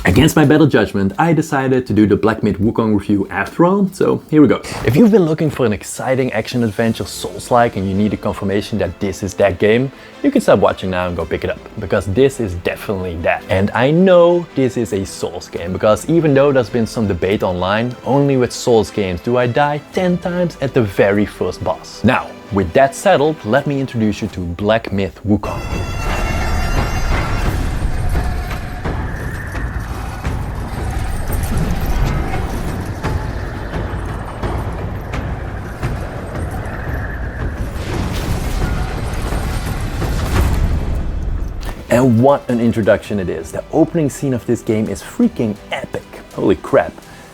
Against my better judgment, I decided to do the Black Myth Wukong review after all, so here we go. If you've been looking for an exciting action-adventure Souls-like and you need a confirmation that this is that game, you can stop watching now and go pick it up, because this is definitely that. And I know this is a Souls game, because even though there's been some debate online, only with Souls games do I die 10 times at the very first boss. Now, with that settled, let me introduce you to Black Myth Wukong. And what an introduction it is. The opening scene of this game is freaking epic. Holy crap.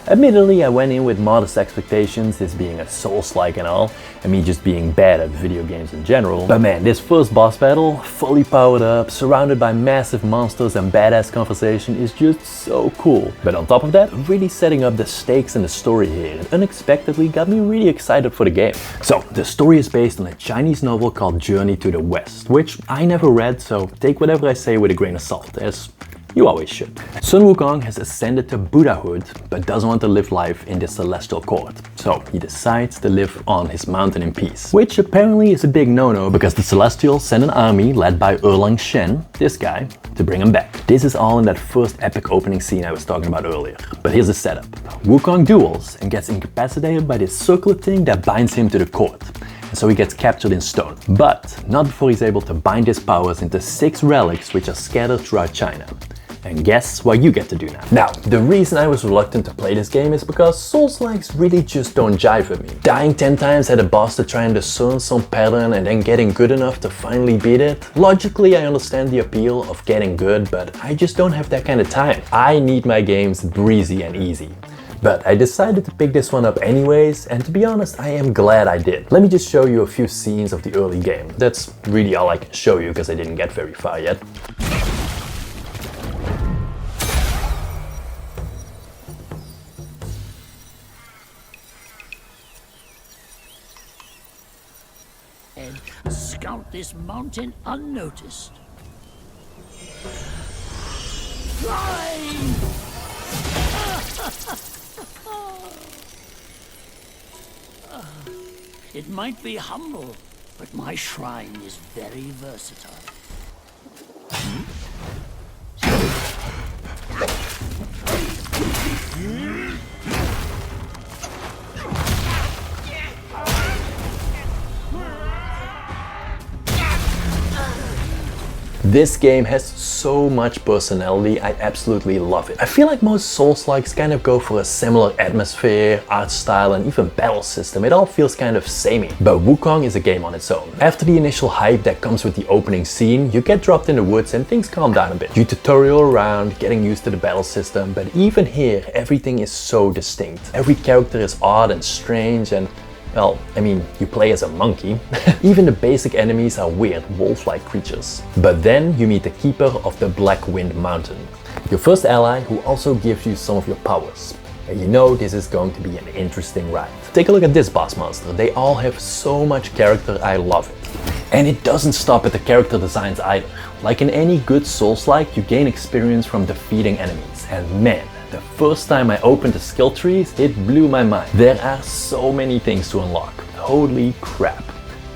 Admittedly, I went in with modest expectations, this being a Souls-like and all, and me just being bad at video games in general. But man, this first boss battle, fully powered up, surrounded by massive monsters and badass conversation is just so cool. But on top of that, really setting up the stakes and the story here, it unexpectedly got me really excited for the game. So, the story is based on a Chinese novel called Journey to the West, which I never read, so take whatever I say with a grain of salt, as you always should. Sun Wukong has ascended to Buddhahood, but doesn't want to live life in this celestial court. So he decides to live on his mountain in peace. Which apparently is a big no-no, because the Celestials send an army led by Erlang Shen, this guy, to bring him back. This is all in that first epic opening scene I was talking about earlier. But here's the setup. Wukong duels and gets incapacitated by this circular thing that binds him to the court. And so he gets captured in stone. But not before he's able to bind his powers into 6 relics which are scattered throughout China. And guess what you get to do now. Now, the reason I was reluctant to play this game is because Souls-likes really just don't jive with me. Dying 10 times at a boss to try and discern some pattern and then getting good enough to finally beat it. Logically, I understand the appeal of getting good, but I just don't have that kind of time. I need my games breezy and easy. But I decided to pick this one up anyways, and to be honest, I am glad I did. Let me just show you a few scenes of the early game. That's really all I can show you because I didn't get very far yet. Scout this mountain unnoticed. Fly! It might be humble, but my shrine is very versatile. This game has so much personality, I absolutely love it. I feel like most Souls-likes kind of go for a similar atmosphere, art style and even battle system. It all feels kind of samey. But Wukong is a game on its own. After the initial hype that comes with the opening scene, you get dropped in the woods and things calm down a bit. You tutorial around, getting used to the battle system, but even here, everything is so distinct. Every character is odd and strange and well, I mean, you play as a monkey. Even the basic enemies are weird, wolf-like creatures. But then you meet the keeper of the Black Wind Mountain. Your first ally who also gives you some of your powers. And you know this is going to be an interesting ride. Take a look at this boss monster. They all have so much character, I love it. And it doesn't stop at the character designs either. Like in any good Souls-like, you gain experience from defeating enemies. And man, the first time I opened the skill trees, it blew my mind. There are so many things to unlock. Holy crap.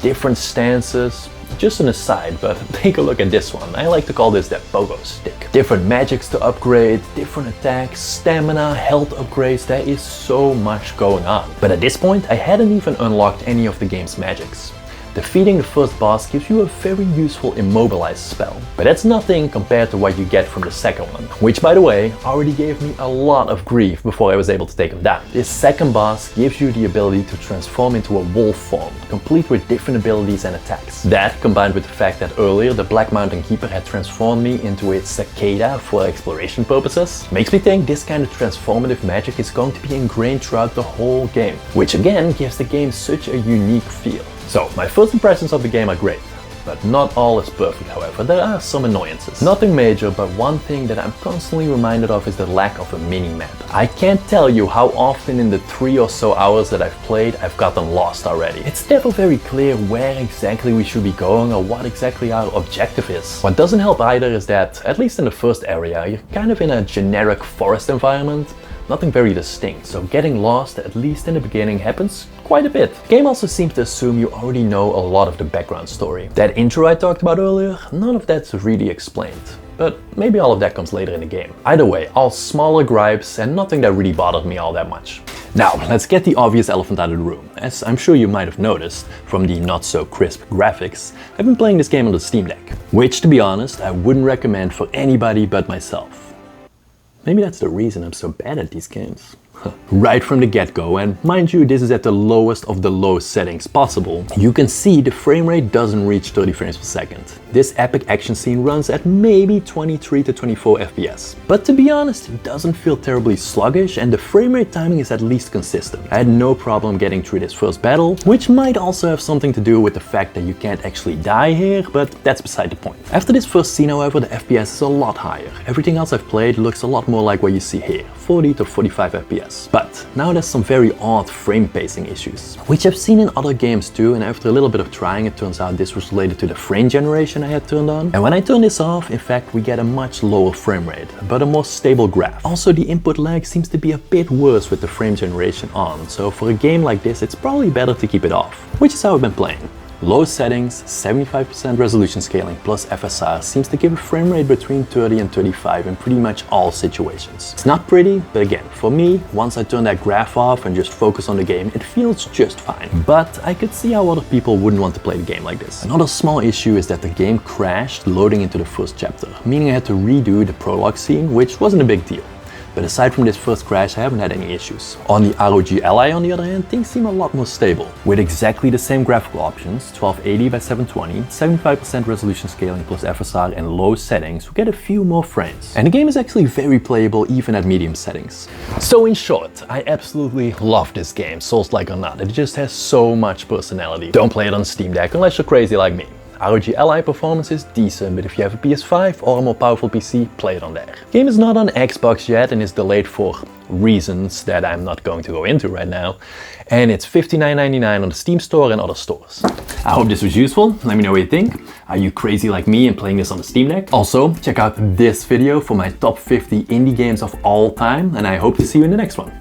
Different stances. Just an aside, but take a look at this one. I like to call this the pogo stick. Different magics to upgrade, different attacks, stamina, health upgrades. There is so much going on. But at this point, I hadn't even unlocked any of the game's magics. Defeating the first boss gives you a very useful immobilize spell, but that's nothing compared to what you get from the second one, which by the way already gave me a lot of grief before I was able to take him down. This second boss gives you the ability to transform into a wolf form, complete with different abilities and attacks. That combined with the fact that earlier the Black Mountain Keeper had transformed me into a cicada for exploration purposes, makes me think this kind of transformative magic is going to be ingrained throughout the whole game, which again gives the game such a unique feel. So, my first impressions of the game are great. But not all is perfect, however. There are some annoyances. Nothing major, but one thing that I'm constantly reminded of is the lack of a mini-map. I can't tell you how often in the 3 or so hours that I've played, I've gotten lost already. It's never very clear where exactly we should be going or what exactly our objective is. What doesn't help either is that, at least in the first area, you're kind of in a generic forest environment. Nothing very distinct, so getting lost, at least in the beginning, happens quite a bit. The game also seems to assume you already know a lot of the background story. That intro I talked about earlier, none of that's really explained. But maybe all of that comes later in the game. Either way, all smaller gripes and nothing that really bothered me all that much. Now, let's get the obvious elephant out of the room. As I'm sure you might have noticed from the not so crisp graphics, I've been playing this game on the Steam Deck, which to be honest, I wouldn't recommend for anybody but myself. Maybe that's the reason I'm so bad at these games. Right from the get-go, and mind you, this is at the lowest of the low settings possible, you can see the frame rate doesn't reach 30 frames per second. This epic action scene runs at maybe 23 to 24 FPS. But to be honest, it doesn't feel terribly sluggish and the frame rate timing is at least consistent. I had no problem getting through this first battle, which might also have something to do with the fact that you can't actually die here, but that's beside the point. After this first scene, however, the FPS is a lot higher. Everything else I've played looks a lot more like what you see here, 40 to 45 FPS. But now there's some very odd frame pacing issues, which I've seen in other games too, and after a little bit of trying, it turns out this was related to the frame generation I had turned on. And when I turn this off, in fact, we get a much lower frame rate, but a more stable graph. Also, the input lag seems to be a bit worse with the frame generation on, so for a game like this, it's probably better to keep it off, which is how I've been playing. Low settings, 75% resolution scaling plus FSR seems to give a frame rate between 30 and 35 in pretty much all situations. It's not pretty, but again, for me, once I turn that graph off and just focus on the game, it feels just fine. But I could see how other people wouldn't want to play the game like this. Another small issue is that the game crashed loading into the first chapter, meaning I had to redo the prologue scene, which wasn't a big deal. But aside from this first crash, I haven't had any issues. On the ROG Ally, on the other hand, things seem a lot more stable. With exactly the same graphical options, 1280 by 720, 75% resolution scaling plus FSR and low settings, we get a few more frames. And the game is actually very playable even at medium settings. So in short, I absolutely love this game, Souls-like or not. It just has so much personality. Don't play it on Steam Deck unless you're crazy like me. ROG Ally performance is decent, but if you have a PS5 or a more powerful PC, play it on there. Game is not on Xbox yet and is delayed for reasons that I'm not going to go into right now. And it's $59.99 on the Steam store and other stores. I hope this was useful. Let me know what you think. Are you crazy like me and playing this on the Steam Deck? Also, check out this video for my top 50 indie games of all time, and I hope to see you in the next one.